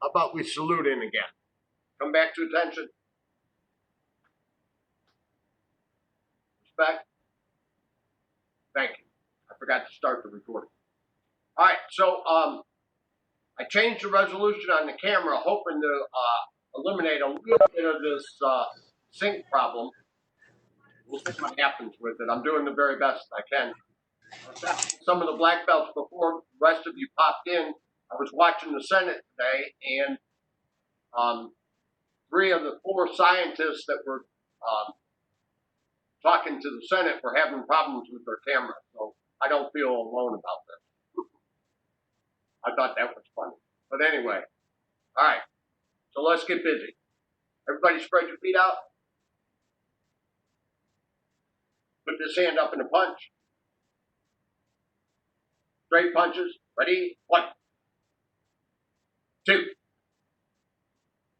How about we salute in again? Come back to attention. Respect. Thank you. I forgot to start the recording. All right, so I changed the resolution on the camera, hoping to eliminate a little bit of this sync problem. We'll see what happens with it. I'm doing the very best I can. Some of the black belts before the rest of you popped in. I was watching the Senate today, and 3 of the 4 scientists that were talking to the Senate were having problems with their camera. So I don't feel alone about this. I thought that was funny. But anyway, all right. So let's get busy. Everybody spread your feet out. Put this hand up in a punch. Straight punches. Ready? 1, 2,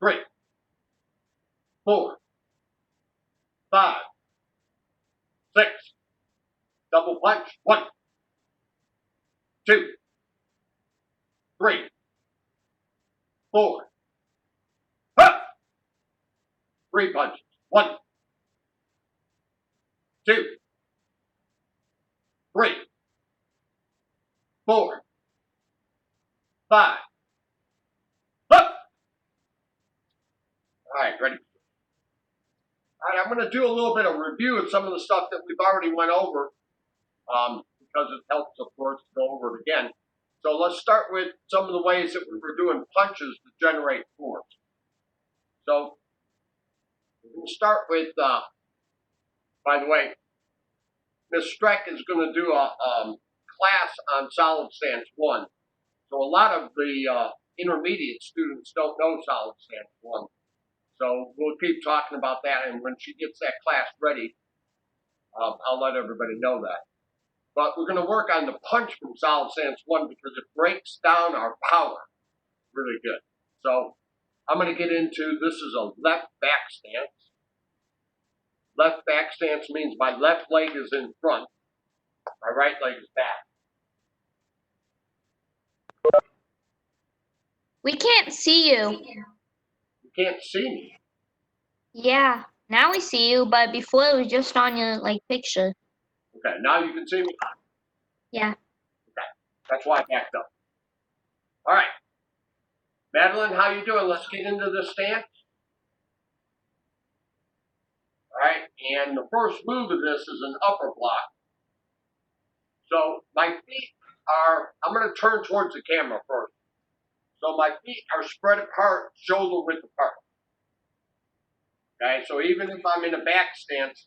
3, 4, 5, 6. Double punch. 1, 2, 3, 4. Ha! 3 punches. 1, 2, 3, 4, 5. Ha! All right, ready? All right, I'm going to do a little bit of review of some of the stuff that we've already went over, because it helps, of course, to go over it again. So let's start with some of the ways that we were doing punches to generate force. So we're going to start with, by the way, Ms. Streck is going to do a class on solid stance 1. So a lot of the intermediate students don't know solid stance 1. So we'll keep talking about that, and when she gets that class ready, I'll let everybody know that. But we're going to work on the punch from solid stance 1 because it breaks down our power really good. So I'm going to get into, this is a left back stance. Left back stance means my left leg is in front, my right leg is back. We can't see you. You can't see me. Yeah, now we see you, but before it was just on your picture. Okay, now you can see me? Yeah. Okay, that's why I backed up. All right. Madeline, how you doing? Let's get into the stance. All right, and the first move of this is an upper block. So my feet are, I'm going to turn towards the camera first. So my feet are spread apart, shoulder width apart. Okay, so even if I'm in a back stance,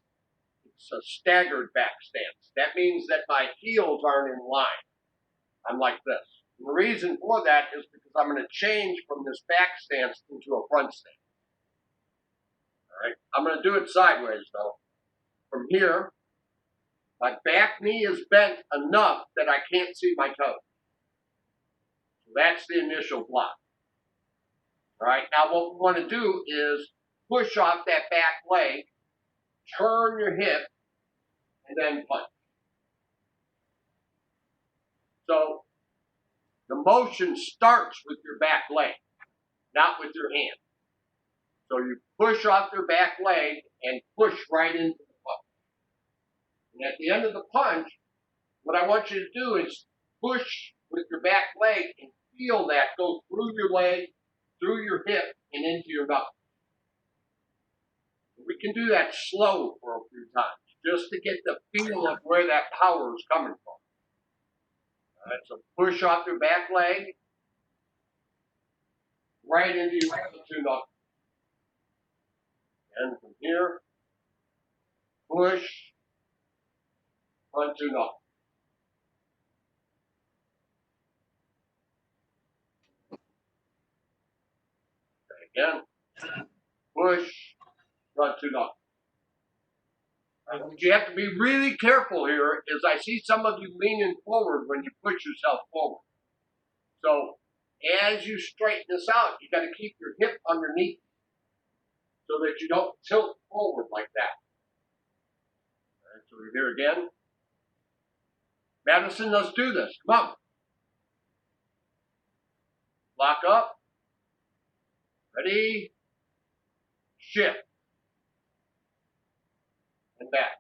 it's a staggered back stance. That means that my heels aren't in line. I'm like this. And the reason for that is because I'm going to change from this back stance into a front stance. All right, I'm going to do it sideways though. From here, my back knee is bent enough that I can't see my toes. So that's the initial block. All right, now what we want to do is push off that back leg, turn your hip, and then punch. So the motion starts with your back leg, not with your hand. So you push off your back leg and push right into the punch. And at the end of the punch, what I want you to do is push with your back leg and feel that go through your leg, through your hip, and into your knuckle. We can do that slow for a few times, just to get the feel of where that power is coming from. All right, so push off your back leg, right into your other 2 knuckles. And from here, push, front 2 knuckles. Okay, again, push, front 2 knuckles. What you have to be really careful here is I see some of you leaning forward when you push yourself forward. So as you straighten this out, you got to keep your hip underneath so that you don't tilt forward like that. All right, so we're here again. Madison, let's do this. Come on. Lock up. Ready? Shift. And back.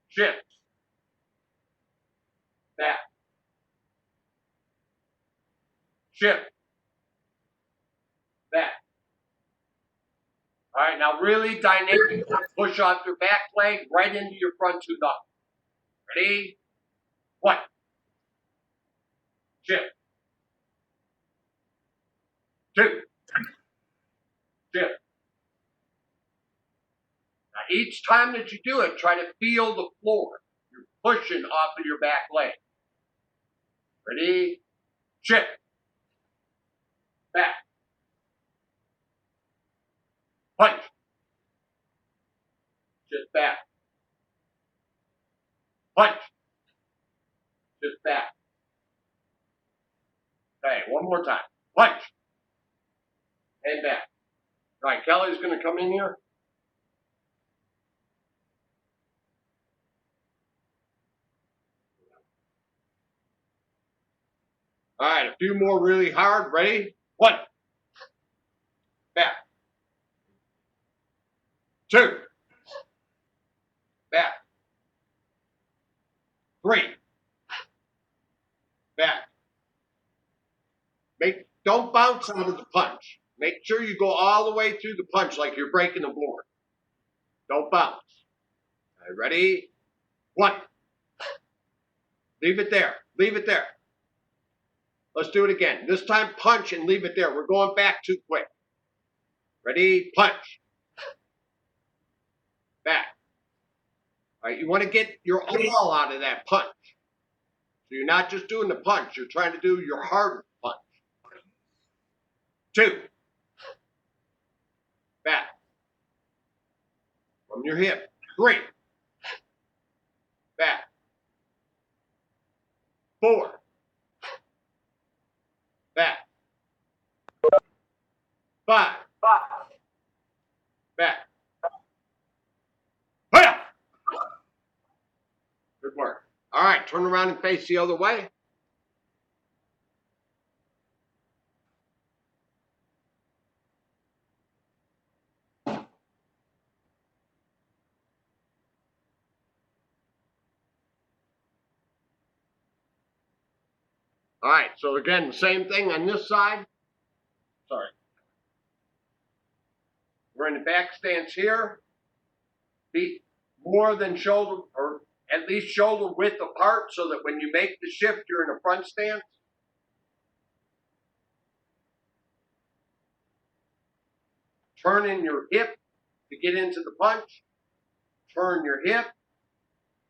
Shift. Back. Shift. Back. All right, now really dynamic. Push off your back leg right into your front two knuckles. Ready? 1. Shift. 2. Shift. Now each time that you do it, try to feel the floor. You're pushing off of your back leg. Ready? Shift. Back. Punch. Shift back. Punch. Shift back. Okay, one more time. Punch. And back. All right, Kelly's going to come in here. All right, a few more really hard. Ready? 1. Back. 2. Back. 3. Back. Don't bounce out of the punch. Make sure you go all the way through the punch like you're breaking the board. Don't bounce. All right, ready? 1. Leave it there. Leave it there. Let's do it again. This time, punch and leave it there. We're going back too quick. Ready? Punch. Back. All right, you want to get your all out of that punch. So you're not just doing the punch. You're trying to do your hard punch. 2. Back. From your hip. 3. Back. 4. Back. 5. Back. Hiya! Good work. All right, turn around and face the other way. All right, so again, the same thing on this side. Sorry. We're in the back stance here. Feet more than shoulder, or at least shoulder width apart, so that when you make the shift, you're in a front stance. Turn in your hip to get into the punch. Turn your hip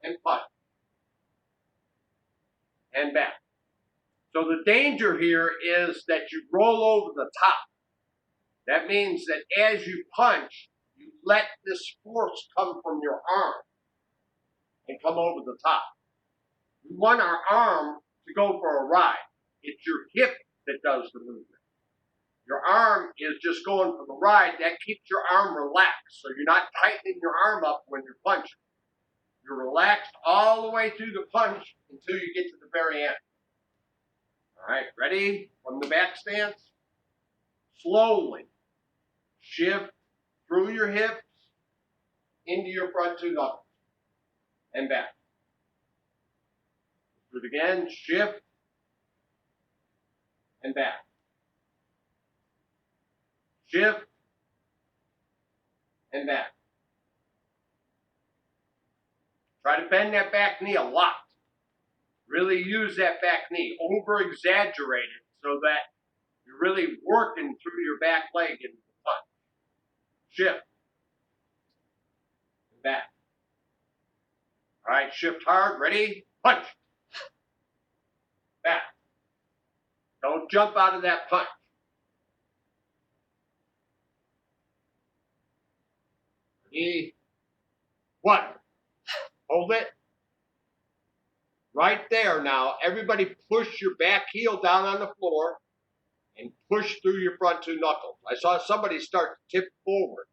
and punch. And back. So the danger here is that you roll over the top. That means that as you punch, you let this force come from your arm and come over the top. We want our arm to go for a ride. It's your hip that does the movement. Your arm is just going for the ride. That keeps your arm relaxed, so you're not tightening your arm up when you're punching. You're relaxed all the way through the punch until you get to the very end. All right, ready? From the back stance, slowly shift through your hips into your front two knuckles and back. Do it again, shift and back. Shift and back. Try to bend that back knee a lot. Really use that back knee. Over-exaggerate it so that you're really working through your back leg into the punch. Shift and back. All right, shift hard. Ready? Punch. Back. Don't jump out of that punch. Ready? 1. Hold it. Right there now. Everybody push your back heel down on the floor and push through your front two knuckles. I saw somebody start to tip forward.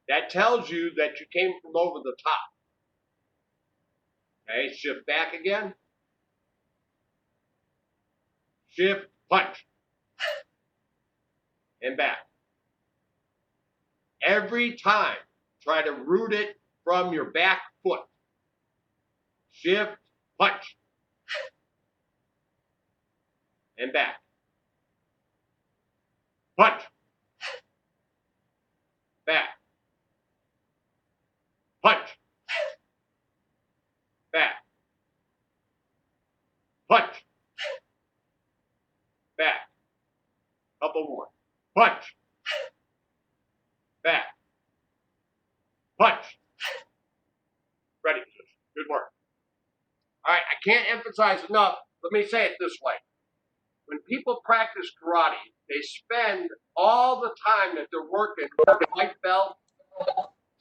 That tells you that you came from over the top. Okay, shift back again. Shift, punch. and back. Every time, try to root it from your back foot. Shift, punch, and back. Punch, back. Punch, back. Punch, back. Couple more. Punch, back. Punch. Ready. Good work. All right, I can't emphasize enough. Let me say it this way. When people practice karate, they spend all the time that they're working from white belt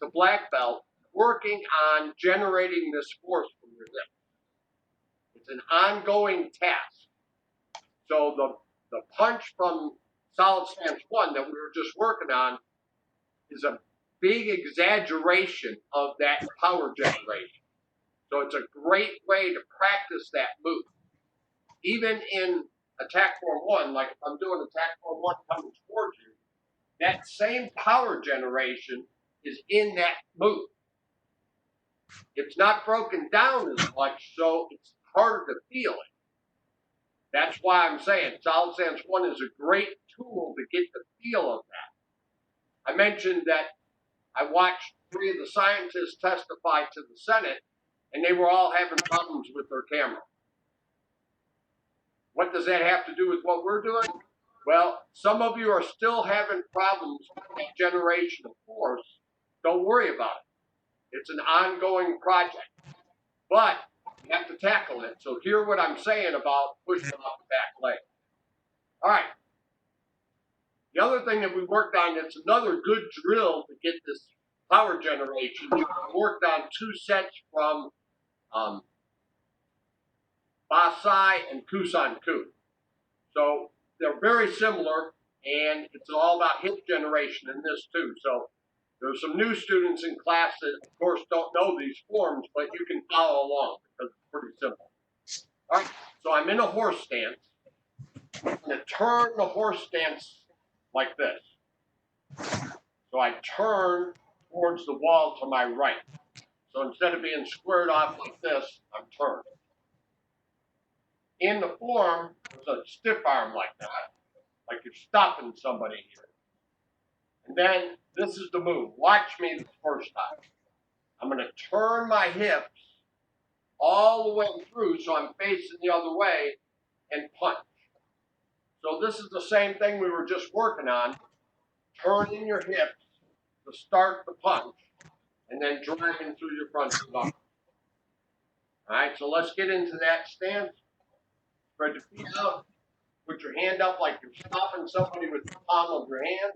to black belt working on generating this force from your hip. It's an ongoing task. So the punch from solid stance 1 that we were just working on is a big exaggeration of that power generation. So it's a great way to practice that move. Even in attack form 1, like if I'm doing attack form 1 coming towards you, that same power generation is in that move. It's not broken down as much, so it's harder to feel it. That's why I'm saying solid stance 1 is a great tool to get the feel of that. I mentioned that I watched 3 of the scientists testify to the Senate, and they were all having problems with their camera. What does that have to do with what we're doing? Well, some of you are still having problems with that generation of force. Don't worry about it. It's an ongoing project. But you have to tackle it. So hear what I'm saying about pushing off the back leg. All right. The other thing that we worked on that's another good drill to get this power generation, we worked on 2 sets from Basai and Kusan-ku. So they're very similar, and it's all about hip generation in this too. So there's some new students in class that, of course, don't know these forms, but you can follow along because it's pretty simple. All right, so I'm in a horse stance. I'm going to turn the horse stance like this. So I turn towards the wall to my right. So instead of being squared off like this, I'm turned. In the form, there's a stiff arm like that, like you're stopping somebody here. And then this is the move. Watch me the first time. I'm going to turn my hips all the way through so I'm facing the other way and punch. So this is the same thing we were just working on. Turning your hips to start the punch and then driving through your front knuckle. All right, so let's get into that stance. Spread your feet out. Put your hand up like you're stopping somebody with the palm of your hand.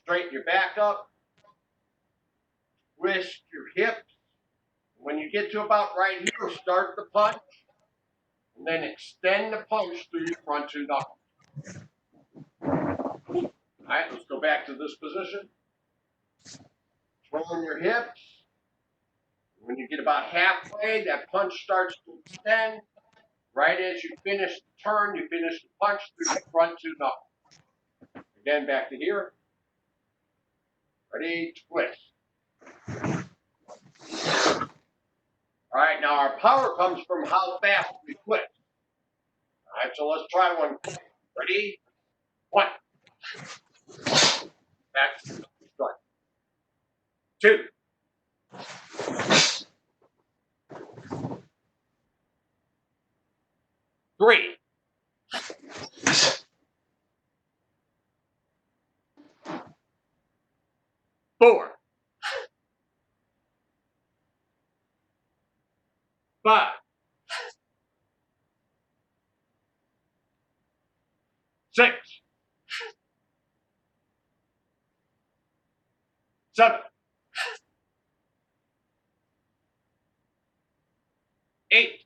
Straighten your back up. Twist your hips. When you get to about right here, start the punch. And then extend the punch through your front 2 knuckles. All right, let's go back to this position. Turn your hips. When you get about halfway, that punch starts to extend. Right as you finish the turn, you finish the punch through your front 2 knuckles. Again, back to here. Ready, twist. All right, now our power comes from how fast we twist. All right, so let's try one. Ready? 1. Back. Strike. 2. 3. 4. 5. 6. 7. 8.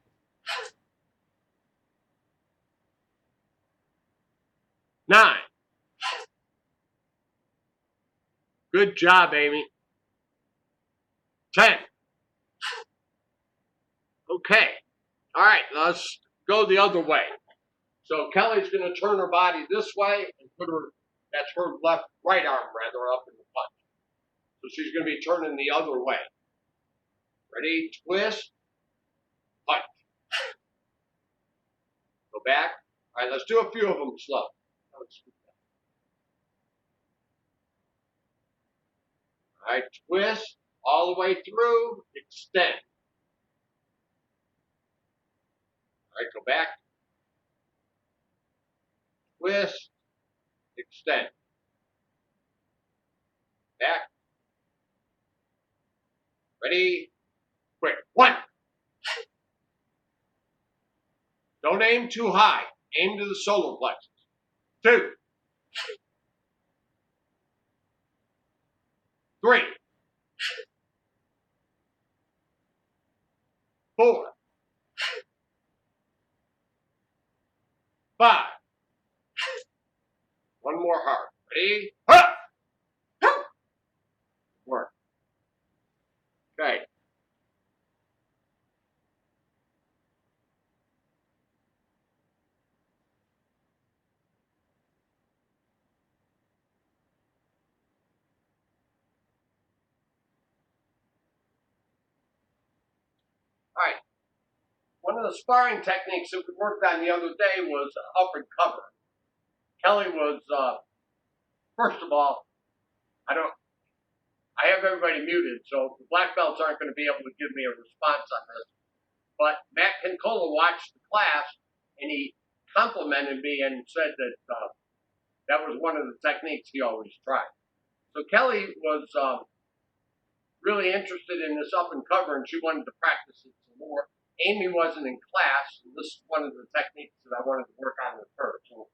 9. Good job, Amy. 10. Okay. All right, let's go the other way. So Kelly's going to turn her body this way and put that's her right arm rather, up in the punch. So she's going to be turning the other way. Ready? Twist, punch. Go back. All right, let's do a few of them slow. All right, twist all the way through, extend. All right, go back. Twist, extend. Back. Ready? Quick. 1. Don't aim too high. Aim to the solar plexus. 2. 3. 4. 5. One more hard. Ready? Huh! Work. Okay. All right. One of the sparring techniques that we worked on the other day was up and cover. Kelly was, first of all, I have everybody muted, so the black belts aren't going to be able to give me a response on this. But Matt Pincola watched the class, and he complimented me and said that that was one of the techniques he always tried. So Kelly was really interested in this up and cover, and she wanted to practice it some more. Amy wasn't in class, and this is one of the techniques that I wanted to work on with her. So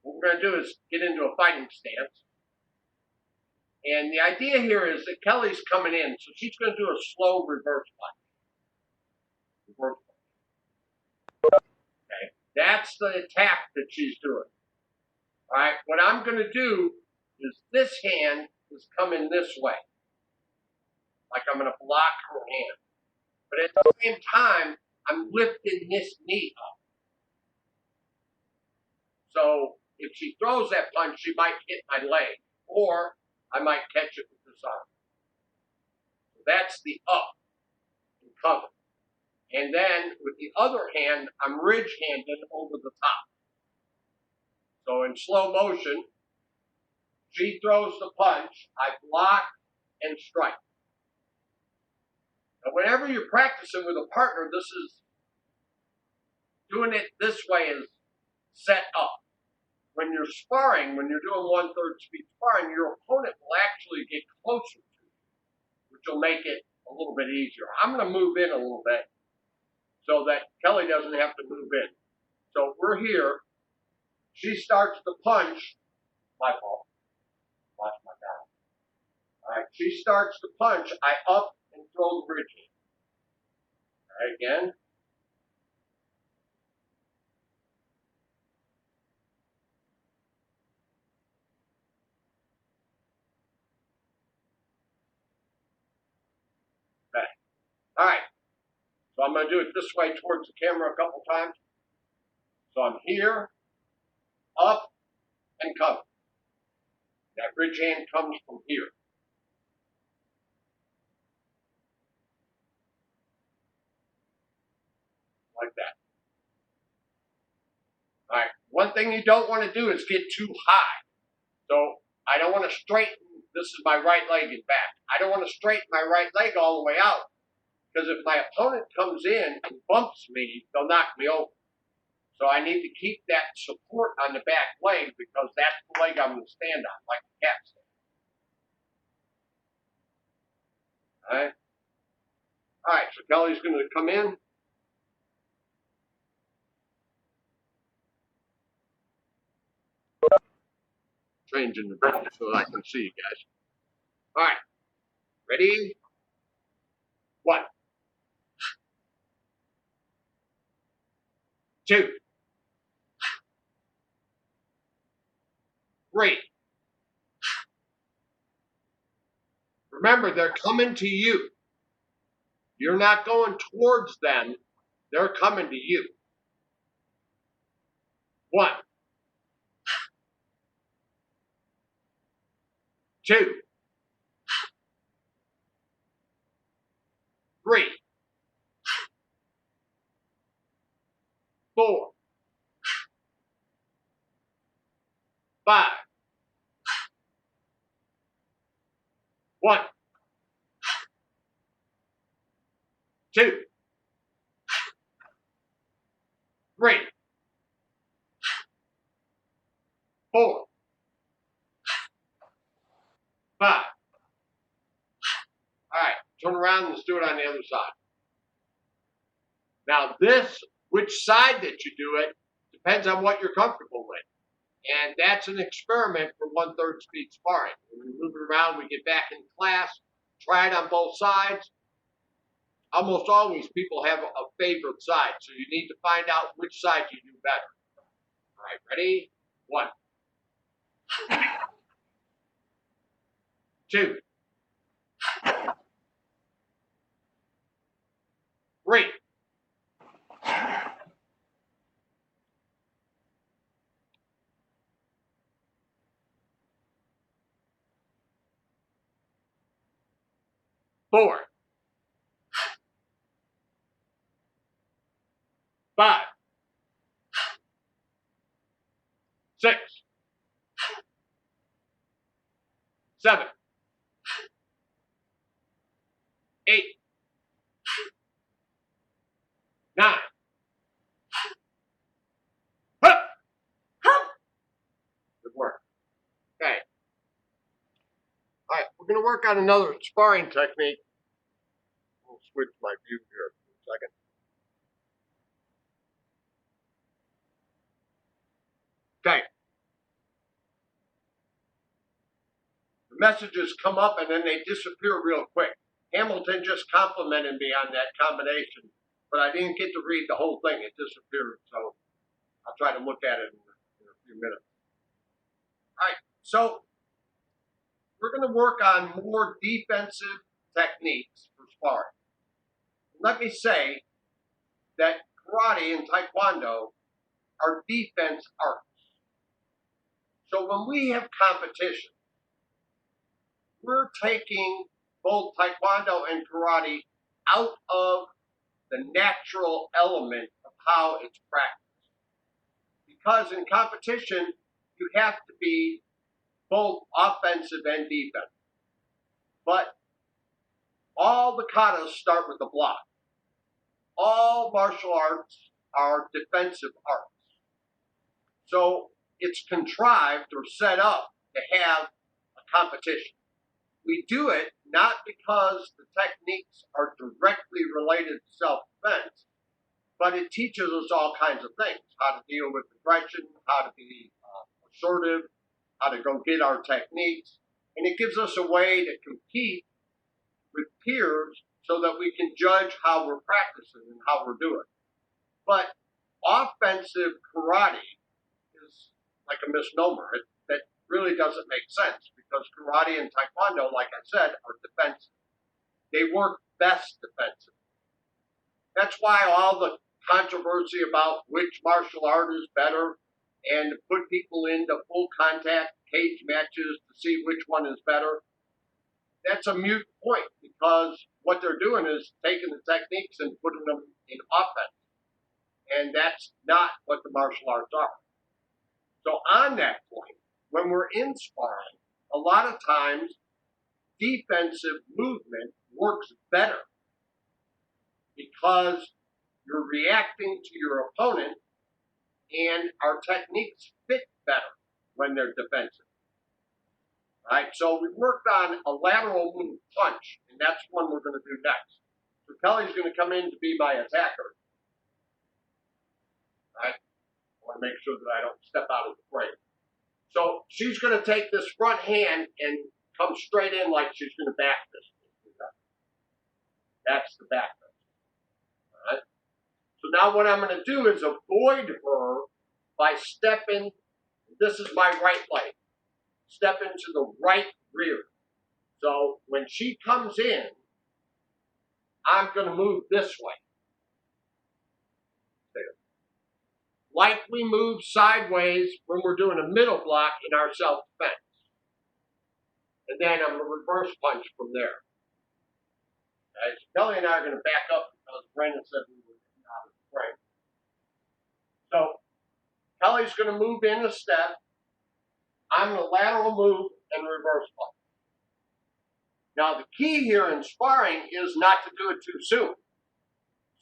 what we're going to do is get into a fighting stance. And the idea here is that Kelly's coming in, so she's going to do a slow reverse punch. Reverse punch. Okay, that's the attack that she's doing. All right, what I'm going to do is this hand is coming this way, like I'm going to block her hand. But at the same time, I'm lifting this knee up. So if she throws that punch, she might hit my leg, or I might catch it with this arm. So that's the up and cover. And then with the other hand, I'm ridge-handed over the top. So in slow motion, she throws the punch, I block and strike. Now whenever you're practicing with a partner, this is doing it this way is set up. When you're sparring, when you're doing 1/3 speed sparring, your opponent will actually get closer to you, which will make it a little bit easier. I'm going to move in a little bit so that Kelly doesn't have to move in. So we're here. She starts to punch. My fault. Watch my down. All right. She starts to punch. I up and throw the ridge hand. All right, again. Okay. All right. So I'm going to do it this way towards the camera a couple times. So I'm here, up, and cover. That ridge hand comes from here. Like that. All right. One thing you don't want to do is get too high. So I don't want to straighten. This is my right leg and back. I don't want to straighten my right leg all the way out. Because if my opponent comes in and bumps me, they'll knock me over. So I need to keep that support on the back leg because that's the leg I'm going to stand on, like a cat stand. All right? All right, so Kelly's going to come in. Changing the back so that I can see you guys. All right. Ready? 1. 2. 3. Remember, they're coming to you. You're not going towards them. They're coming to you. 1, 2, 3, 4, 5, 1, 2, 3, 4, 5. All right, turn around and let's do it on the other side. Now which side that you do it, depends on what you're comfortable with. And that's an experiment for 1/3 speed sparring. When we move it around, we get back in class, try it on both sides. Almost always people have a favorite side, so you need to find out which side you do better. All right, ready? 1, 2, 3, 4, 5, 6, 7, 8, 9. Hup! Good work. Okay. All right, we're going to work on another sparring technique. I'll switch my view here for a second. Okay. The messages come up and then they disappear real quick. Hamilton just complimented me on that combination, but I didn't get to read the whole thing. It disappeared, so I'll try to look at it in a few minutes. All right, so we're going to work on more defensive techniques for sparring. Let me say that karate and taekwondo are defense arts. So when we have competition, we're taking both taekwondo and karate out of the natural element of how it's practiced. Because in competition, you have to be both offensive and defensive. But all the katas start with a block. All martial arts are defensive arts. So it's contrived or set up to have a competition. We do it not because the techniques are directly related to self-defense, but it teaches us all kinds of things. How to deal with aggression, how to be assertive, how to go get our techniques. And it gives us a way to compete with peers so that we can judge how we're practicing and how we're doing. But offensive karate is like a misnomer. That really doesn't make sense because karate and taekwondo, like I said, are defensive. They work best defensive. That's why all the controversy about which martial art is better and to put people into full contact cage matches to see which one is better, that's a moot point because what they're doing is taking the techniques and putting them in offense. And that's not what the martial arts are. So on that point, when we're in sparring, a lot of times defensive movement works better because you're reacting to your opponent and our techniques fit better when they're defensive. Right? So we worked on a lateral move punch, and that's one we're going to do next. So Kelly's going to come in to be my attacker. Right? I want to make sure that I don't step out of the frame. So she's going to take this front hand and come straight in like she's going to back this. That's the back fist. All right? So now what I'm going to do is avoid her by stepping. This is my right leg. Step into the right rear. So when she comes in, I'm going to move this way. There. like we move sideways when we're doing a middle block in our self-defense. And then I'm going to reverse punch from there. Okay, so Kelly and I are going to back up because Brandon said we were getting out of the frame. So Kelly's going to move in a step. I'm going to lateral move and reverse punch. Now the key here in sparring is not to do it too soon.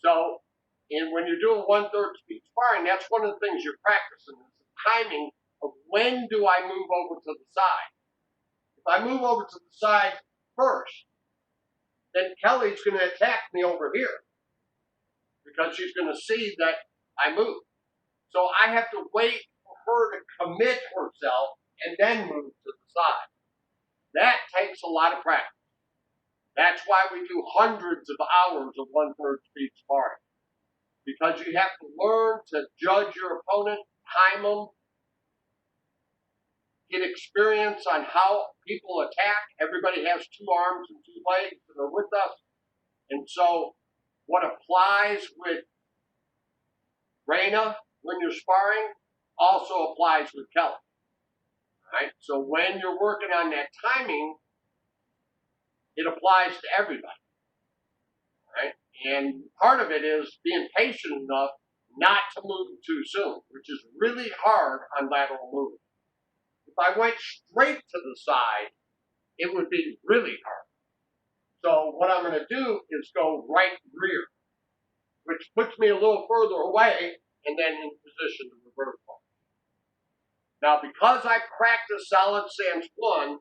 So when you're doing 1/3 speed sparring, that's one of the things you're practicing is the timing of when do I move over to the side. If I move over to the side first, then Kelly's going to attack me over here because she's going to see that I move. So I have to wait for her to commit herself and then move to the side. That takes a lot of practice. That's why we do hundreds of hours of 1/3 speed sparring. Because you have to learn to judge your opponent, time them, get experience on how people attack. Everybody has 2 arms and 2 legs that are with us. And so what applies with Raina when you're sparring also applies with Kelly. Right? So when you're working on that timing, it applies to everybody. Right? And part of it is being patient enough not to move too soon, which is really hard on lateral movement. If I went straight to the side, it would be really hard. So what I'm going to do is go right rear, which puts me a little further away and then in position to reverse punch. Now, because I practice solid stance 1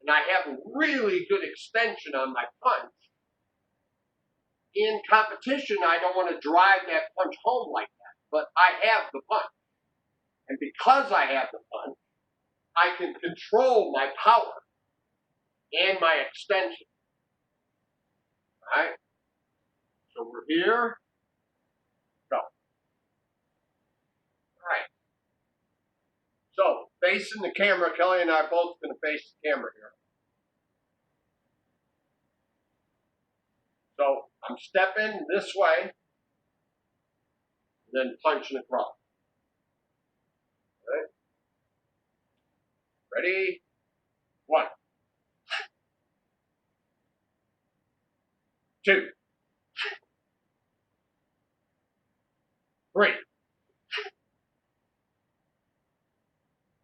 and I have really good extension on my punch, in competition, I don't want to drive that punch home like that, but I have the punch. And because I have the punch, I can control my power and my extension. All right? So we're here. Go. All right. So facing the camera, Kelly and I are both going to face the camera here. So I'm stepping this way, then punching across. All right? Ready? 1, 2, 3,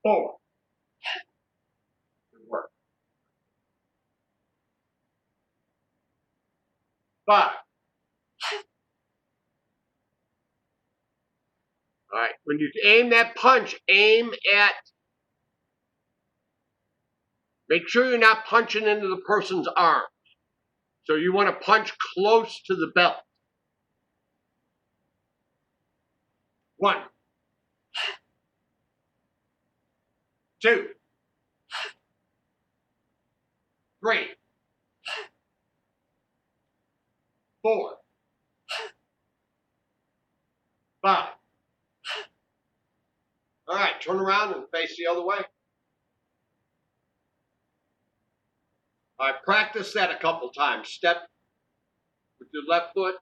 4. Good work. 5. All right. When you aim that punch, make sure you're not punching into the person's arm. So you want to punch close to the belt. 1, 2, 3, 4, 5. All right, turn around and face the other way. All right, practice that a couple times. Step with your left foot,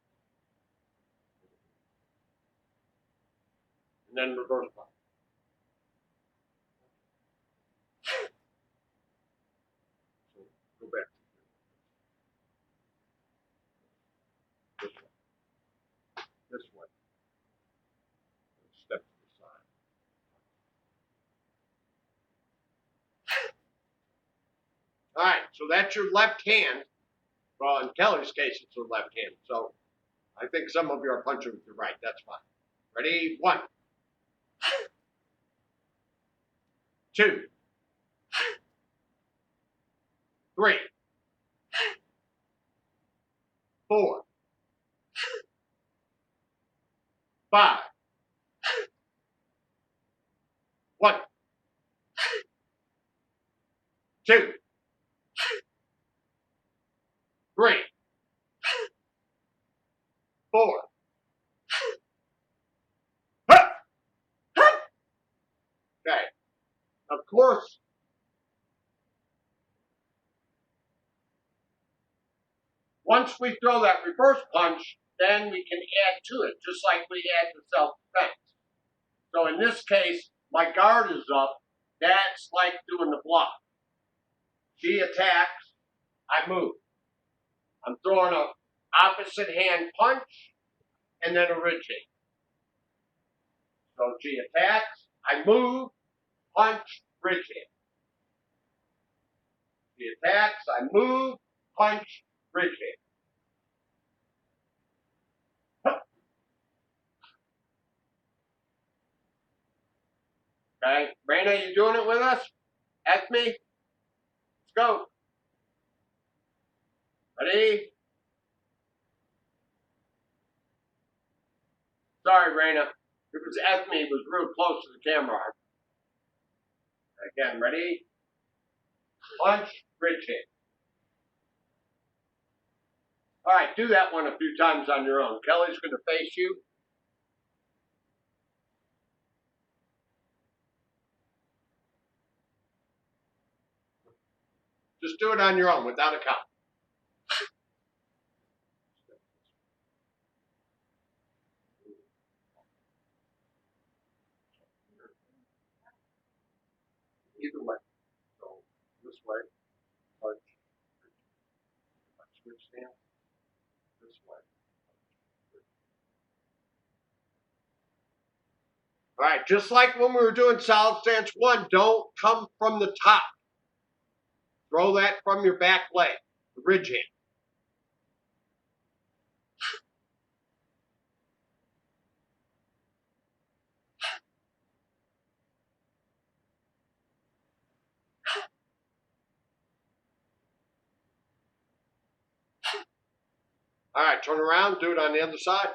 and then reverse punch. So go back. This way. This way. Step to the side. All right, so that's your left hand. Well, in Kelly's case, it's her left hand. So I think some of you are punching with your right. That's fine. Ready? 1, 2, 3, 4, 5. 1, 2, 3, 4. Okay. Of course, once we throw that reverse punch, then we can add to it, just like we add to self-defense. So in this case, my guard is up. That's like doing the block. She attacks, I move. I'm throwing a opposite hand punch and then a ridge hand. So she attacks, I move, punch, ridge hand. She attacks, I move, punch, ridge hand. Okay, Raina, you doing it with us? Ask me. Let's go. Ready? Sorry, Raina. It was Ethme. It was real close to the camera. Again, ready? Punch, ridge hand. All right, do that one a few times on your own. Kelly's going to face you. Just do it on your own without a count. Either way. So this way, punch, switch stance. This way. All right, just like when we were doing solid stance 1, don't come from the top. Throw that from your back leg, the ridge hand. All right, turn around, do it on the other side.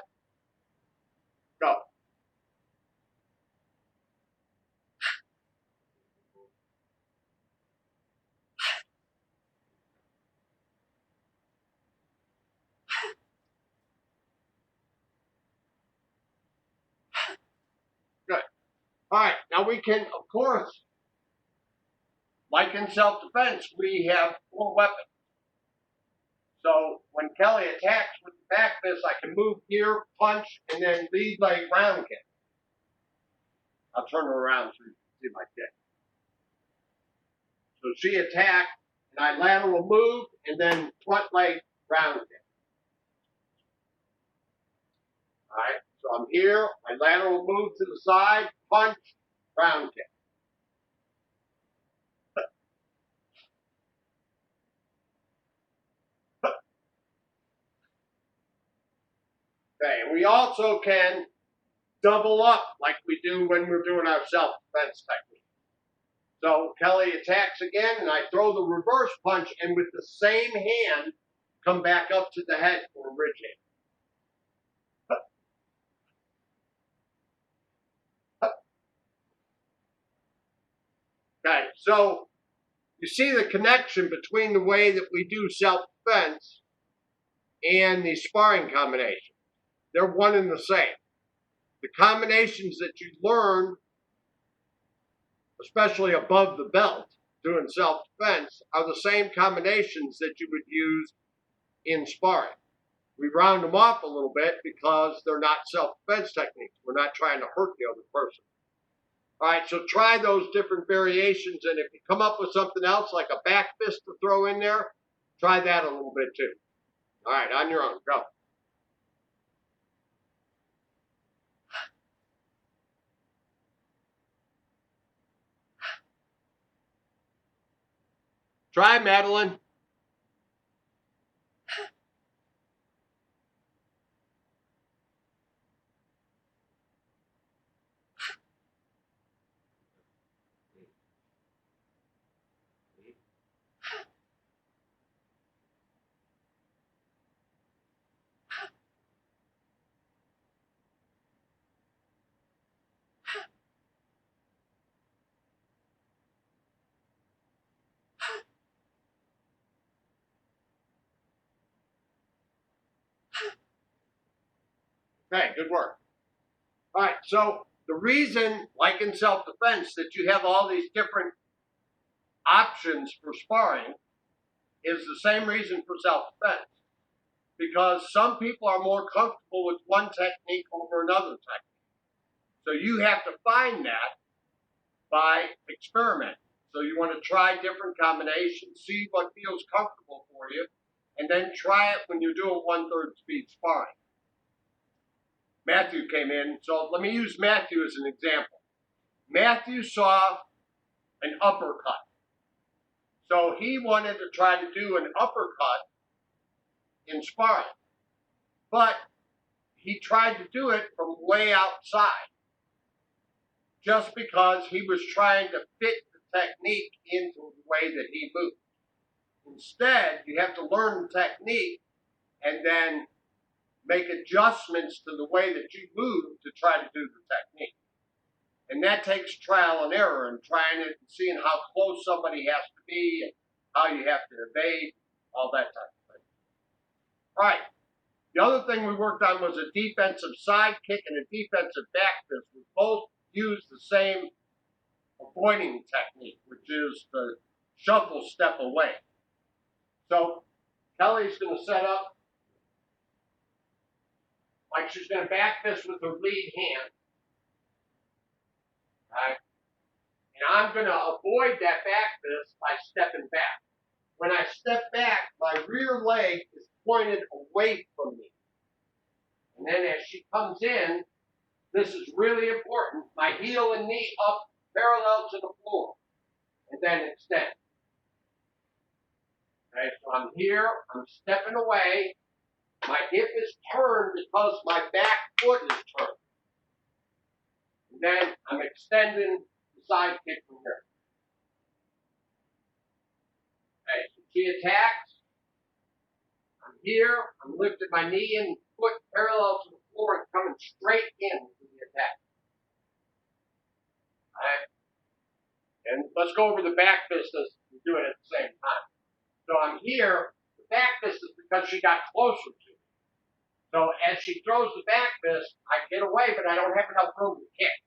Go. Good. All right, now we can, of course, like in self-defense, we have 4 weapons. So when Kelly attacks with the back fist, I can move here, punch, and then lead leg round kick. I'll turn her around so you can see my kick. So she attacked, and I lateral move, and then front leg round kick. All right, so I'm here, I lateral move to the side, punch, round kick. Okay, and we also can double up like we do when we're doing our self-defense technique. So Kelly attacks again, and I throw the reverse punch, and with the same hand, come back up to the head for a ridge hand. Okay, so you see the connection between the way that we do self-defense and the sparring combination. They're one and the same. The combinations that you learn, especially above the belt, doing self-defense, are the same combinations that you would use in sparring. We round them off a little bit because they're not self-defense techniques. We're not trying to hurt the other person. All right, so try those different variations, and if you come up with something else, like a back fist to throw in there, try that a little bit too. All right, on your own, go. Try, Madeline. Okay, good work. All right, so the reason, like in self-defense, that you have all these different options for sparring is the same reason for self-defense. Because some people are more comfortable with one technique over another technique. So you have to find that by experimenting. So you want to try different combinations, see what feels comfortable for you, and then try it when you're doing 1/3 speed sparring. Matthew came in, so let me use Matthew as an example. Matthew saw an uppercut. So he wanted to try to do an uppercut in sparring. But he tried to do it from way outside just because he was trying to fit the technique into the way that he moved. Instead, you have to learn the technique and then make adjustments to the way that you move to try to do the technique. And that takes trial and error and trying it and seeing how close somebody has to be and how you have to evade, all that type of thing. All right. The other thing we worked on was a defensive side kick and a defensive back fist. We both use the same avoiding technique, which is the shuffle step away. So Kelly's going to set up like she's going to back fist with her lead hand. Right? And I'm going to avoid that back fist by stepping back. When I step back, my rear leg is pointed away from me. And then as she comes in, this is really important, my heel and knee up parallel to the floor. And then extend. Okay, so I'm here, I'm stepping away, my hip is turned because my back foot is turned. And then I'm extending the side kick from here. Okay, so she attacks. I'm here, I'm lifting my knee and foot parallel to the floor and coming straight in to the attack. All right. And let's go over the back fist as we do it at the same time. So I'm here, the back fist is because she got closer to me. So as she throws the back fist, I get away, but I don't have enough room to kick.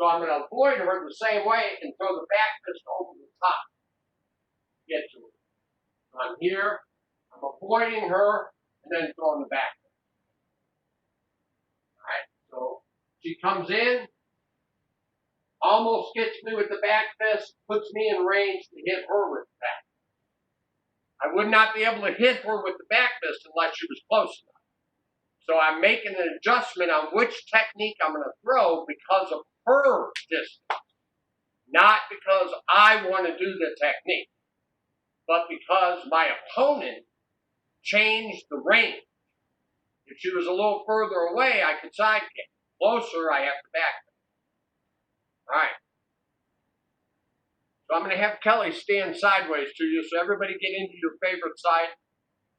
So I'm going to avoid her the same way and throw the back fist over the top. Get to her. So I'm here, I'm avoiding her, and then throwing the back fist. Alright, so she comes in, almost gets me with the back fist, puts me in range to hit her with the back. I would not be able to hit her with the back fist unless she was close enough. So I'm making an adjustment on which technique I'm going to throw because of her distance. Not because I want to do the technique, but because my opponent changed the range. If she was a little further away, I could side kick. Closer, I have to back kick. All right. So I'm going to have Kelly stand sideways to you, so everybody get into your favorite side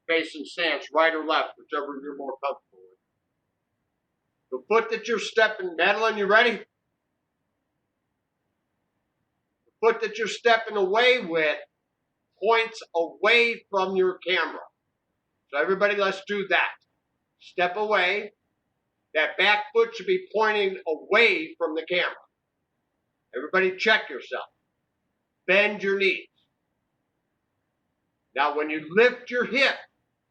facing stance, right or left, whichever you're more comfortable with. The foot that you're stepping, Madeline, you ready? The foot that you're stepping away with points away from your camera. So everybody, let's do that. Step away. That back foot should be pointing away from the camera. Everybody check yourself. Bend your knees. Now when you lift your hip,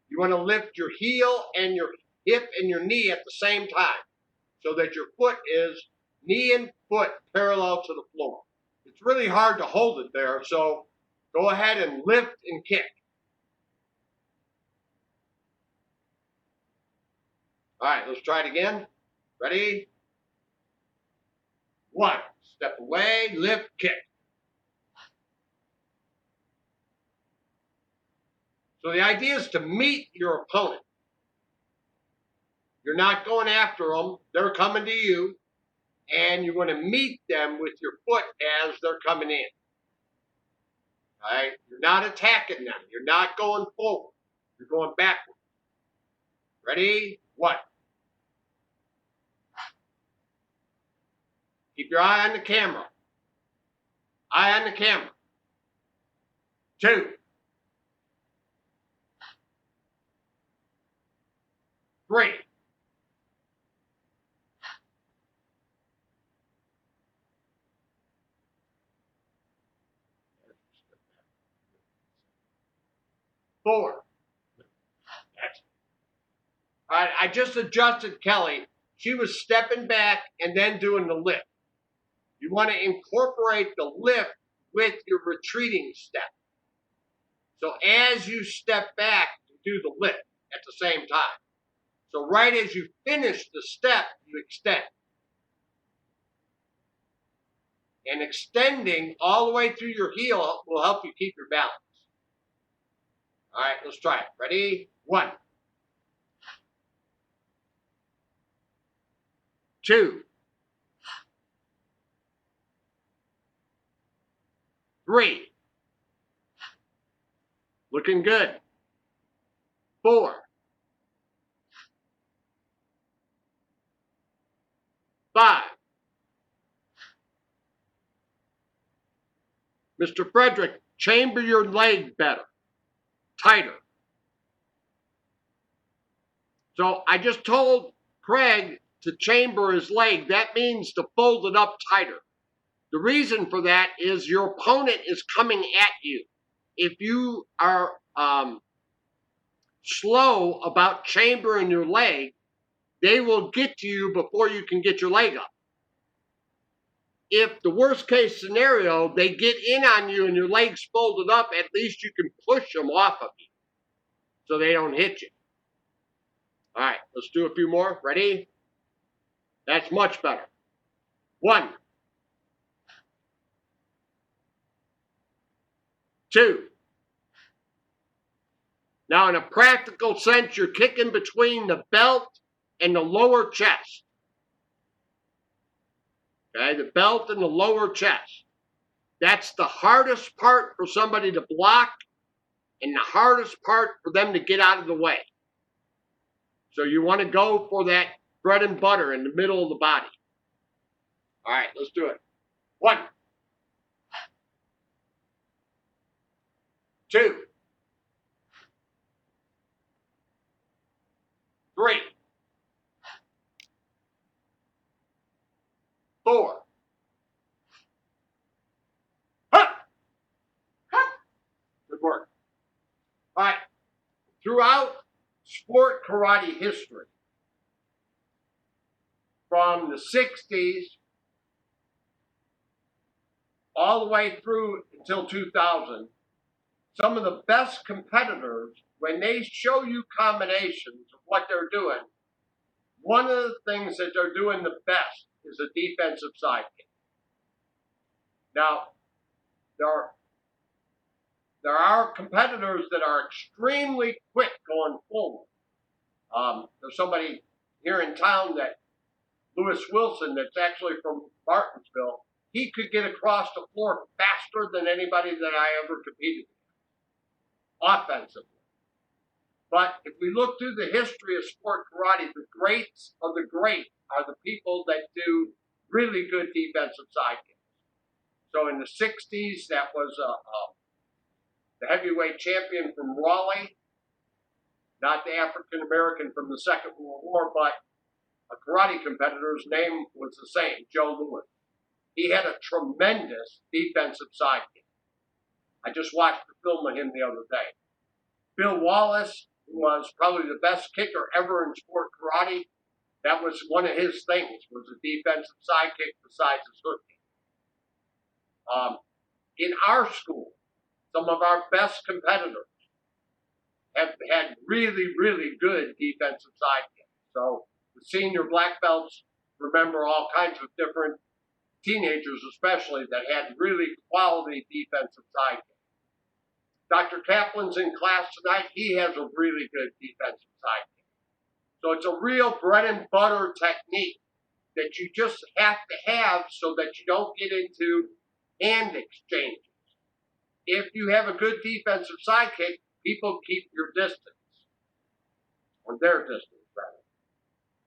you want to lift your heel and your hip and your knee at the same time so that your foot is knee and foot parallel to the floor. It's really hard to hold it there, so go ahead and lift and kick. All right, let's try it again. Ready? 1. Step away, lift, kick. So the idea is to meet your opponent. You're not going after them. They're coming to you. And you're going to meet them with your foot as they're coming in. All right? You're not attacking them. You're not going forward. You're going backward. Ready? 1. Keep your eye on the camera. Eye on the camera. 2. 3. 4. That's it. All right, I just adjusted Kelly. she was stepping back and then doing the lift. You want to incorporate the lift with your retreating step. So as you step back, you do the lift at the same time. So right as you finish the step, you extend. And extending all the way through your heel will help you keep your balance. All right, let's try it. Ready? 1, 2, 3. Looking good. 4, 5. Mr. Frederick, chamber your leg better, tighter. So I just told Craig to chamber his leg. That means to fold it up tighter. The reason for that is your opponent is coming at you. If you are slow about chambering your leg, they will get to you before you can get your leg up. If the worst case scenario, they get in on you and your leg's folded up, at least you can push them off of you so they don't hit you. All right, let's do a few more. Ready? That's much better. 1, 2. Now, in a practical sense, you're kicking between the belt and the lower chest. Okay, the belt and the lower chest. That's the hardest part for somebody to block and the hardest part for them to get out of the way. So you want to go for that bread and butter in the middle of the body. All right, let's do it. 1, 2, 3, 4. Good work. All right. Throughout sport karate history, from the 60s all the way through until 2000, some of the best competitors, when they show you combinations of what they're doing, one of the things that they're doing the best is a defensive side kick. Now, there are competitors that are extremely quick going forward. There's somebody here in town, that Lewis Wilson, that's actually from Martinsville. He could get across the floor faster than anybody that I ever competed with, offensively. But if we look through the history of sport karate, the greats of the great are the people that do really good defensive side kicks. So in the 60s, that was the heavyweight champion from Raleigh, not the African American from the Second World War, but a karate competitor's name was the same, Joe Louis. He had a tremendous defensive side kick. I just watched the film of him the other day. Bill Wallace, who was probably the best kicker ever in sport karate, that was one of his things, was a defensive side kick besides his hook kick. In our school, some of our best competitors have had really, really good defensive side kicks. So the senior black belts remember all kinds of different teenagers, especially, that had really quality defensive side kicks. Dr. Kaplan's in class tonight. He has a really good defensive side kick. So it's a real bread and butter technique that you just have to have so that you don't get into hand exchanges. If you have a good defensive side kick, people keep your distance, or their distance, rather.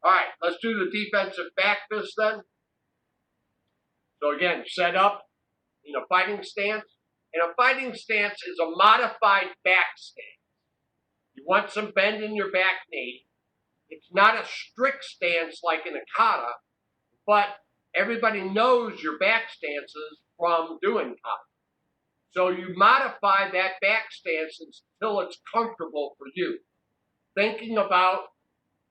All right, let's do the defensive back fist then. So again, set up in a fighting stance. And a fighting stance is a modified back stance. You want some bend in your back knee. It's not a strict stance like in a kata, but everybody knows your back stances from doing kata. So you modify that back stance until it's comfortable for you. Thinking about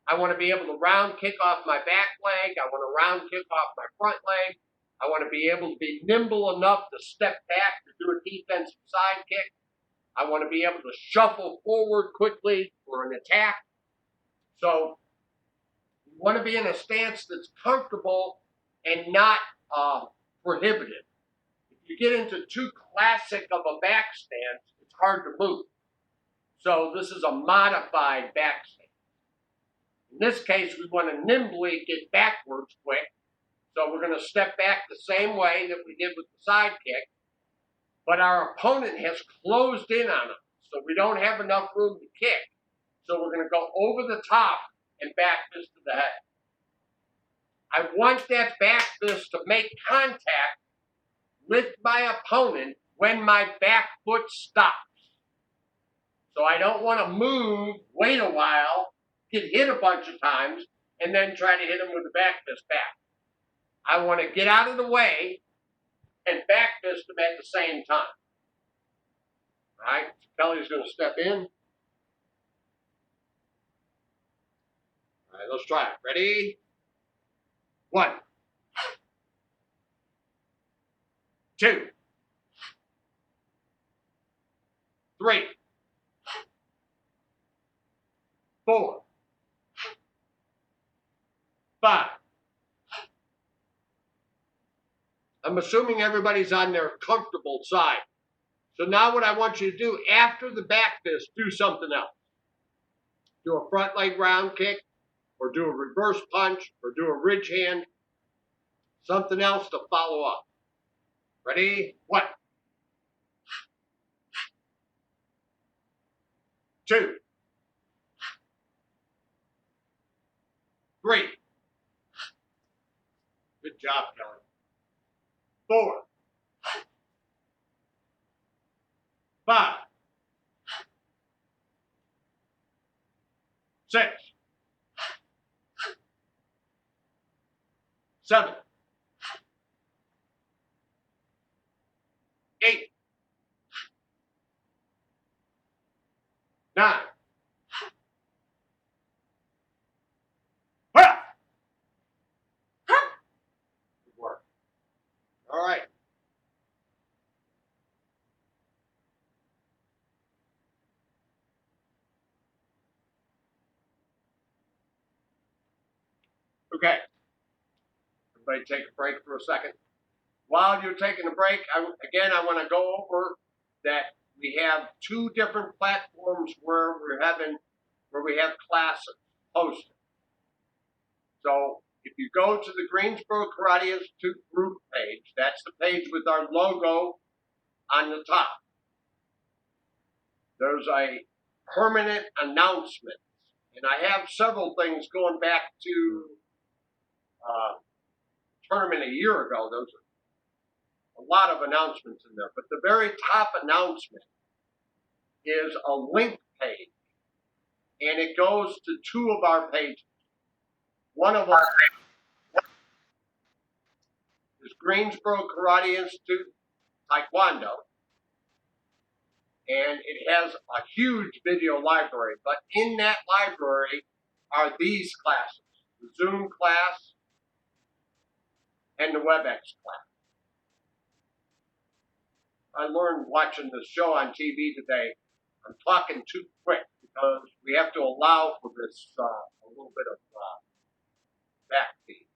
I want to be able to round kick off my back leg. I want to round kick off my front leg. I want to be able to be nimble enough to step back to do a defensive side kick. I want to be able to shuffle forward quickly for an attack. So you want to be in a stance that's comfortable and not prohibitive. If you get into too classic of a back stance, it's hard to move. So this is a modified back stance. In this case, we want to nimbly get backwards quick. So we're going to step back the same way that we did with the side kick. But our opponent has closed in on us, so we don't have enough room to kick. So we're going to go over the top and back fist to the head. I want that back fist to make contact with my opponent when my back foot stops. So I don't want to move, wait a while, get hit a bunch of times, and then try to hit him with the back fist back. I want to get out of the way and back fist him at the same time. All right, so Kelly's going to step in. All right, let's try it. Ready? 1, 2, 3, 4, 5. I'm assuming everybody's on their comfortable side. So now what I want you to do after the back fist, do something else. Do a front leg round kick, or do a reverse punch, or do a ridge hand. Something else to follow up. Ready? 1, 2, 3. Good job, Kelly. 4, 5, 6, 7, 8, 9. Good work. All right. Okay. Everybody take a break for a second. While you're taking a break, I want to go over that we have 2 different platforms where we have classes posted. So if you go to the Greensboro Karate Institute group page, that's the page with our logo on the top. There's a permanent announcement, and I have several things going back to tournament a year ago. There's a lot of announcements in there, but the very top announcement is a link page, and it goes to 2 of our pages. One of them is Greensboro Karate Institute Taekwondo, and it has a huge video library, but in that library are these classes, the Zoom class and the WebEx class. I learned watching this show on TV today, I'm talking too quick because we have to allow for this a little bit of backfeed.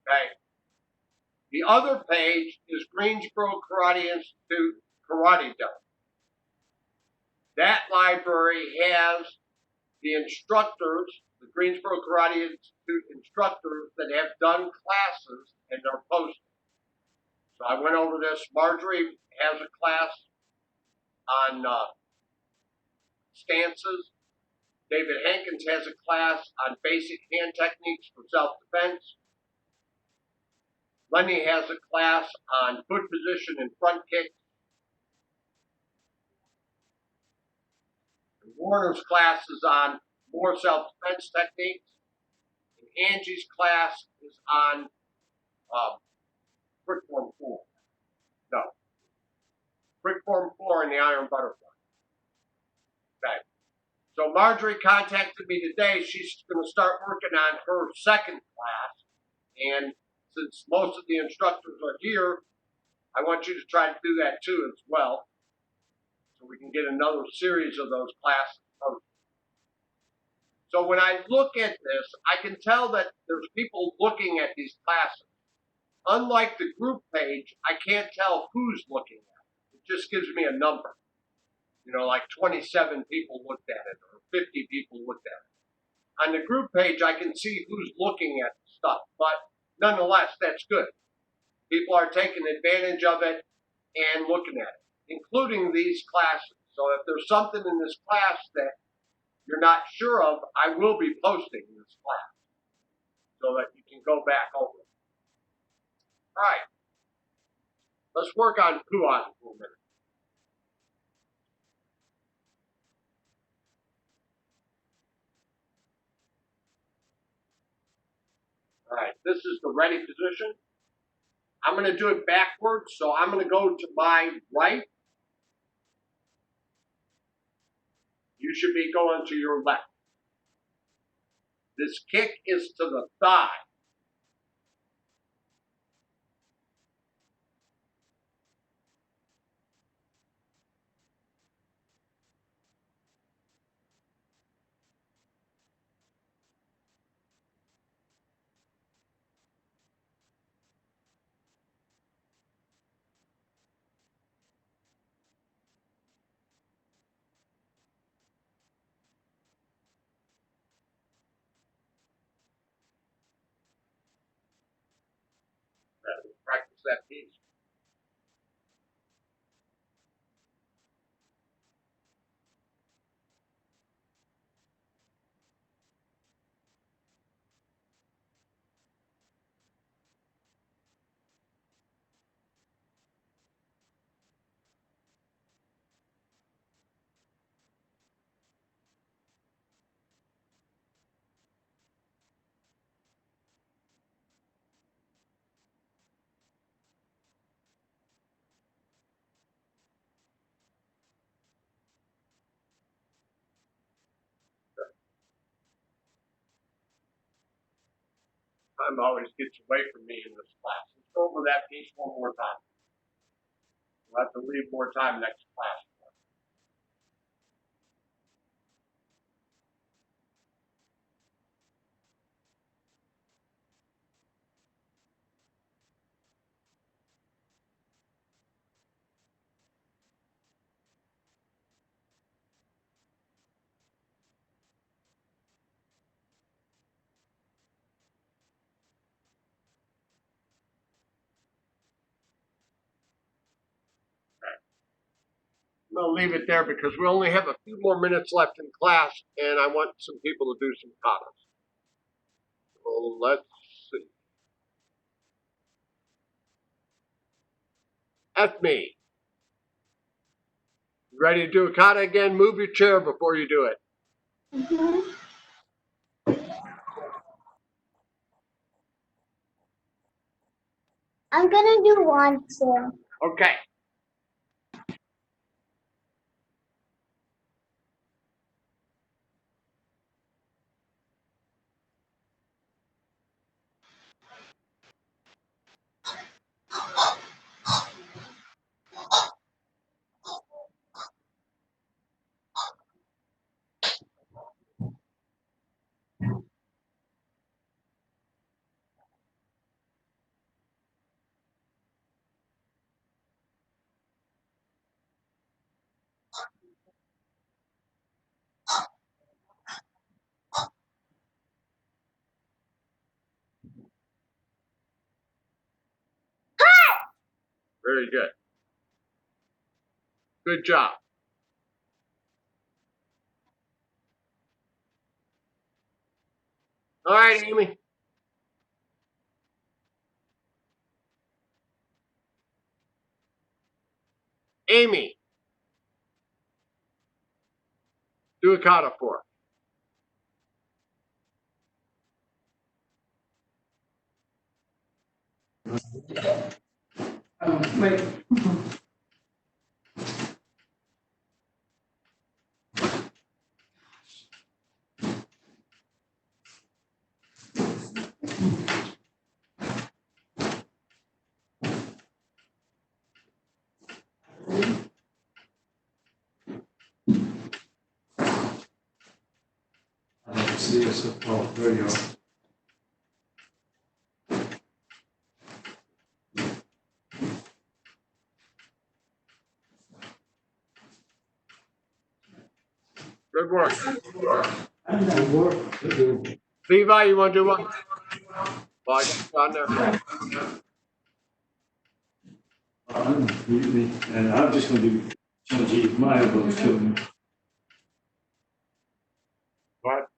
Okay. The other page is Greensboro Karate Institute Karate Dome. That library has the instructors, the Greensboro Karate Institute instructors that have done classes and they're posted. So I went over this. Marjorie has a class on stances. David Hankins has a class on basic hand techniques for self-defense. Lenny has a class on foot position and front kicks. And Warner's class is on more self-defense techniques. And Angie's class is on Brick Form 4. No. Brick Form 4 and the Iron Butterfly. Okay. So Marjorie contacted me today. She's going to start working on her second class. And since most of the instructors are here, I want you to try to do that too as well. So we can get another series of those classes. So when I look at this, I can tell that there's people looking at these classes. Unlike the group page, I can't tell who's looking at it. It just gives me a number. You know, like 27 people looked at it or 50 people looked at it. On the group page, I can see who's looking at stuff, but nonetheless, that's good. People are taking advantage of it and looking at it, including these classes. So if there's something in this class that you're not sure of, I will be posting this class so that you can go back over it. All right, let's work on Puan for a minute. All right, this is the ready position. I'm going to do it backwards, so I'm going to go to my right. You should be going to your left. This kick is to the thigh. Practice that piece. Time always gets away from me in this class. Let's go over that piece one more time. We'll have to leave more time next class. I'm going to leave it there because we only have a few more minutes left in class, and I want some people to do some katas. So let's see. F me. You ready to do a kata again? Move your chair before you do it. Mm-hmm. I'm gonna do one too. Okay. Very good. Good job. All right, Amy. Amy, do a kata for Wait. see us. Oh, there you go. Good work. Good work. Good. Levi, you want to do one? Well, I got you on there. And I'm just going to do change my elbows to What?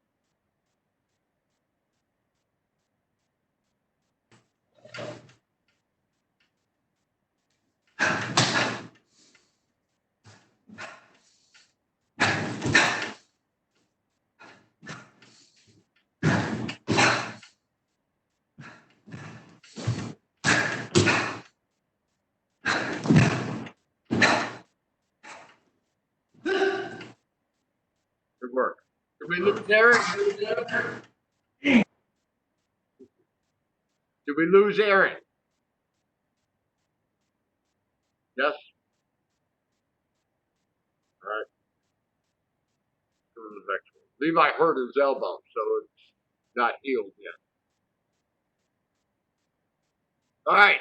Good work. Did we lose Aaron? Did we lose Aaron? Yes. All right. To the next one. Levi hurt his elbow, so it's not healed yet. All right.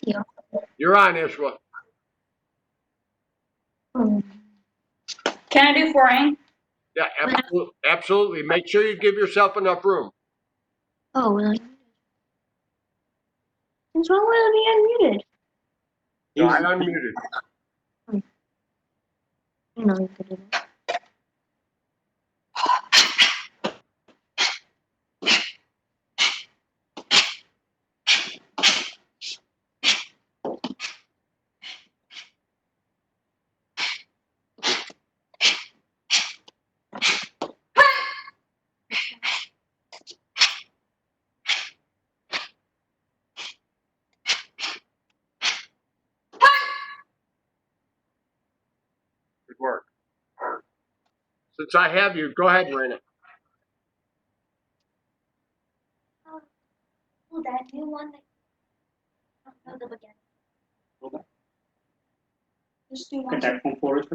Yeah. You're on, Ishwa. Can I do forehand? Yeah, absolutely. Make sure you give yourself enough room. Oh, really? What's wrong with being unmuted? No, I unmuted. You know you could do that. Good work. Since I have you, go ahead, Raina. Oh, that new one that I'll do again. Okay. Just do one. Contact from forward.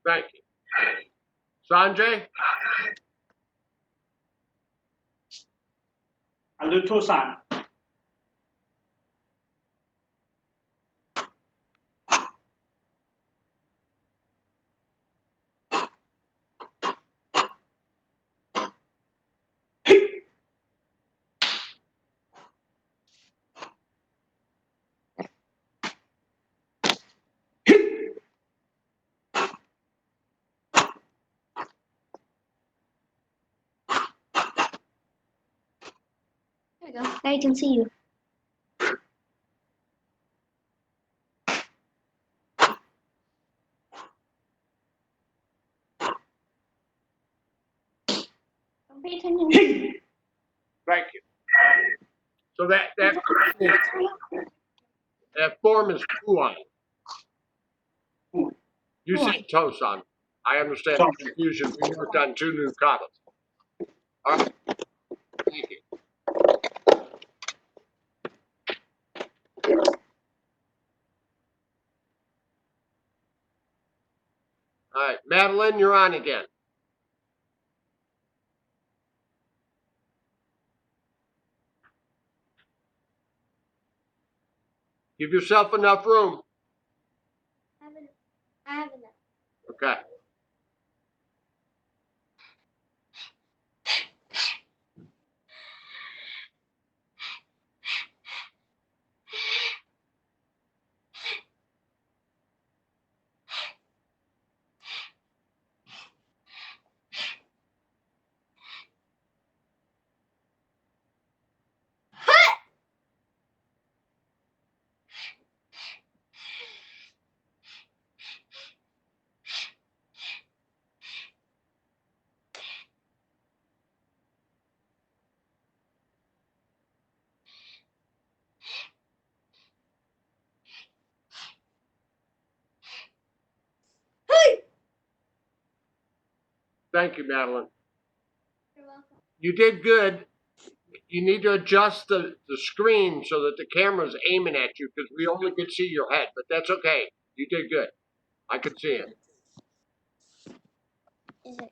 Thank you. Sanjay? I'll do Tosan. There you go. Now you can see you. Don't pay attention. Thank you. So that form is Kuan. You said Tosan. I understand the confusion. We worked on two new katas. All right. Thank you. All right, Madeline, you're on again. Give yourself enough room. I have enough. Okay. Thank you, Madeline. You're welcome. You did good. You need to adjust the screen so that the camera's aiming at you because we only could see your head, but that's okay. You did good. I could see it. It's okay.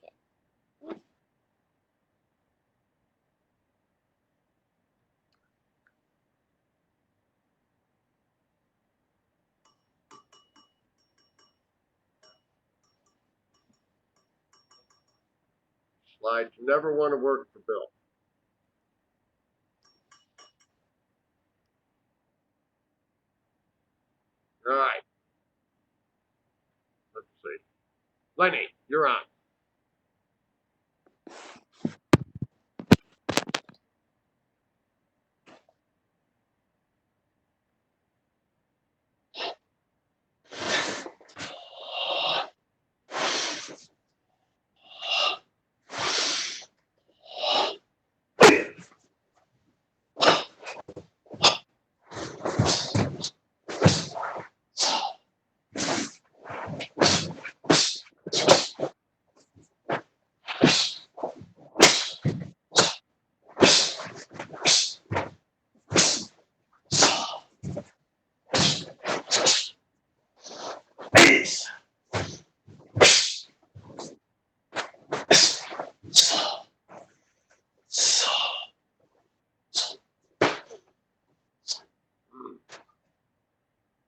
Slides never want to work for Bill. All right. Let's see. Lenny, you're on.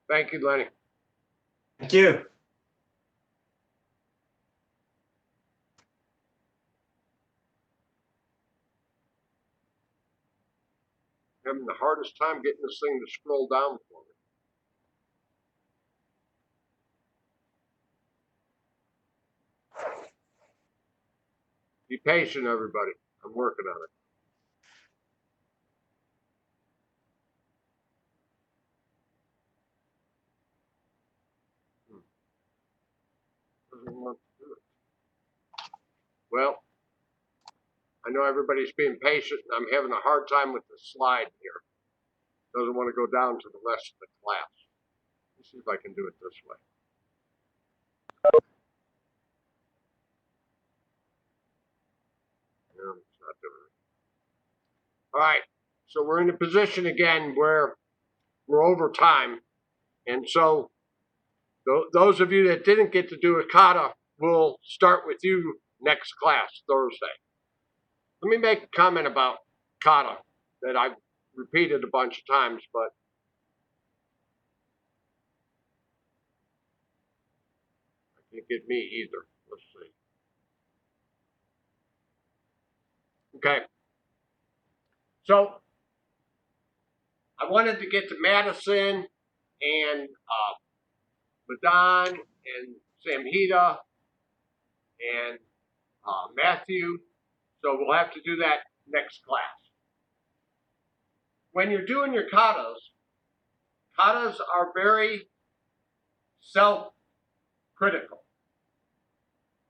Thank you, Lenny. Thank you. Having the hardest time getting this thing to scroll down for me. Be patient, everybody. I'm working on it. Doesn't want to do it. Well, I know everybody's being patient, and I'm having a hard time with the slide here. Doesn't want to go down to the rest of the class. Let's see if I can do it this way. No, it's not doing it. All right, so we're in a position again where we're over time, and so those of you that didn't get to do a kata, we'll start with you next class, Thursday. Let me make a comment about kata that I've repeated a bunch of times, but I can't get me either. Let's see. Okay. So I wanted to get to Madison and Madan and Samhita and Matthew. So we'll have to do that next class. When you're doing your katas are very self-critical.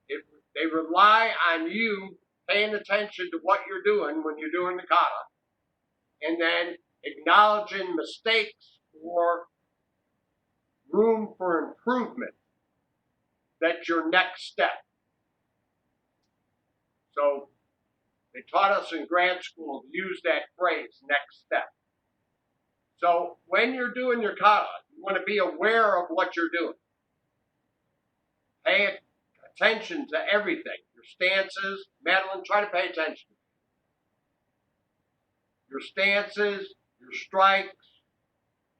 They rely on you paying attention to what you're doing when you're doing the kata, and then acknowledging mistakes or room for improvement. That's your next step. So they taught us in grad school to use that phrase, next step. So when you're doing your kata, you want to be aware of what you're doing. Pay attention to everything. Your stances. Madeline, try to pay attention. Your stances, your strikes,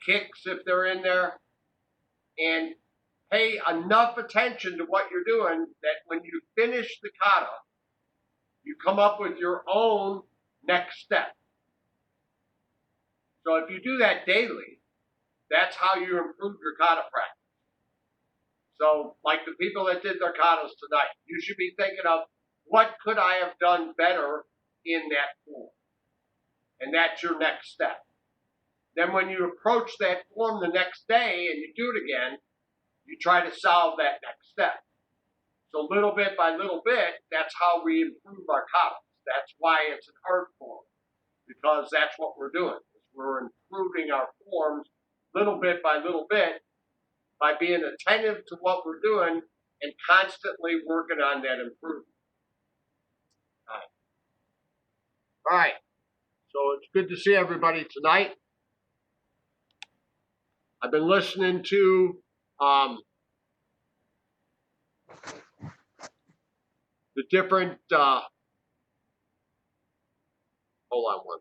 kicks if they're in there, and pay enough attention to what you're doing that when you finish the kata, you come up with your own next step. So if you do that daily, that's how you improve your kata practice. So like the people that did their katas tonight, you should be thinking of what could I have done better in that form? And that's your next step. Then when you approach that form the next day and you do it again, you try to solve that next step. So little bit by little bit, that's how we improve our katas. That's why it's an art form, because that's what we're doing. We're improving our forms little bit by being attentive to what we're doing and constantly working on that improvement. All right. So it's good to see everybody tonight. I've been listening to the different. Hold on one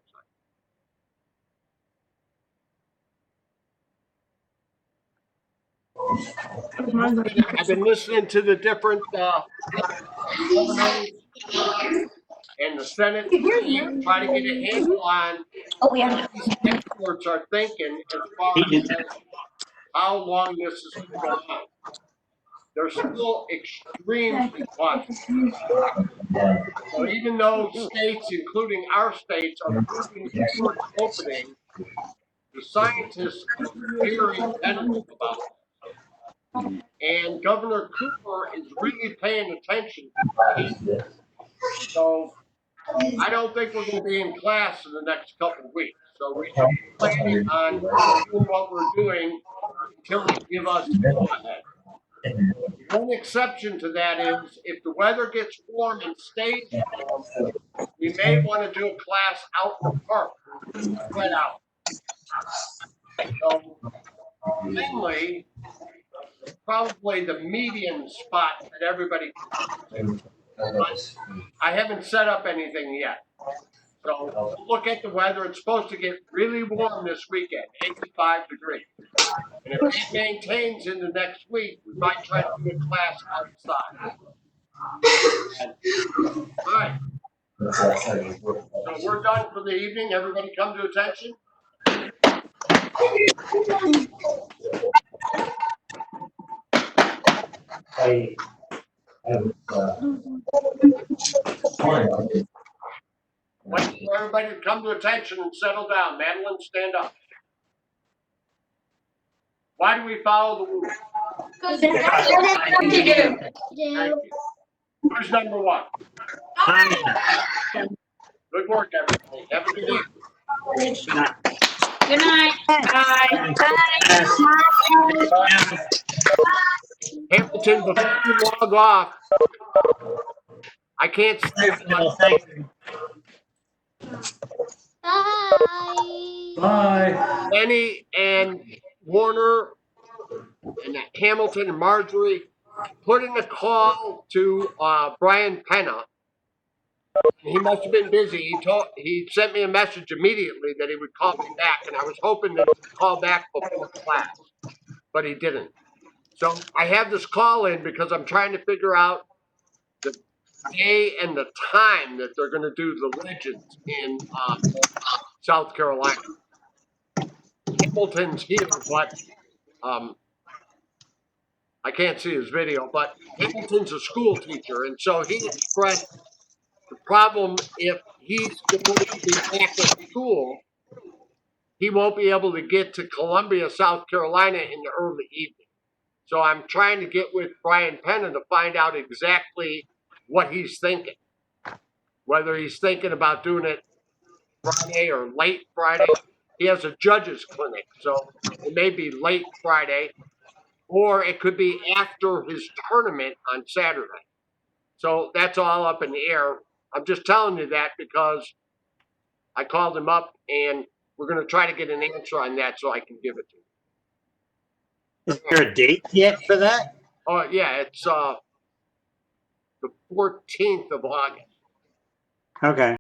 second. I've been listening to the different governors and the Senate to try to get a handle on what these experts are thinking as far as how long this is going to go on. They're still extremely cautious. So even though states, including our states, are moving towards opening, the scientists are very tentative about it. And Governor Cooper is really paying attention to it. So I don't think we're going to be in class in the next couple of weeks. So we should be planning on doing what we're doing until they give us the go-ahead. One exception to that is if the weather gets warm and stays warm, we may want to do a class out in the park, spread out. So mainly, probably the median spot that everybody can use. But I haven't set up anything yet. So look at the weather. It's supposed to get really warm this weekend, 85 degrees. And if it maintains in the next week, we might try to do a class outside. All right. So we're done for the evening. Everybody come to attention. Wait for everybody to come to attention and settle down. Madeline, stand up. Why do we follow the rules? Because that's what we have to Thank you. Who's number one? Good work, everybody. Have a good evening. Good night. Bye. Hamilton, before you log off, I can't see Bye. Bye. Lenny and Warner and Hamilton and Marjorie put in a call to Brian Penna. He must have been busy. He sent me a message immediately that he would call me back, and I was hoping that he would call back before class, but he didn't. So I have this call in because I'm trying to figure out the day and the time that they're going to do the Legends in South Carolina. Hamilton's here, but I can't see his video, but Hamilton's a school teacher, and so he expressed the problem if he's going to be back at school, he won't be able to get to Columbia, South Carolina in the early evening. So I'm trying to get with Brian Penna to find out exactly what he's thinking. Whether he's thinking about doing it Friday or late Friday. He has a judge's clinic, so it may be late Friday, or it could be after his tournament on Saturday. So that's all up in the air. I'm just telling you that because I called him up and we're going to try to get an answer on that so I can give it to him. Is there a date yet for that? Oh, yeah, it's the 14th of August. Okay.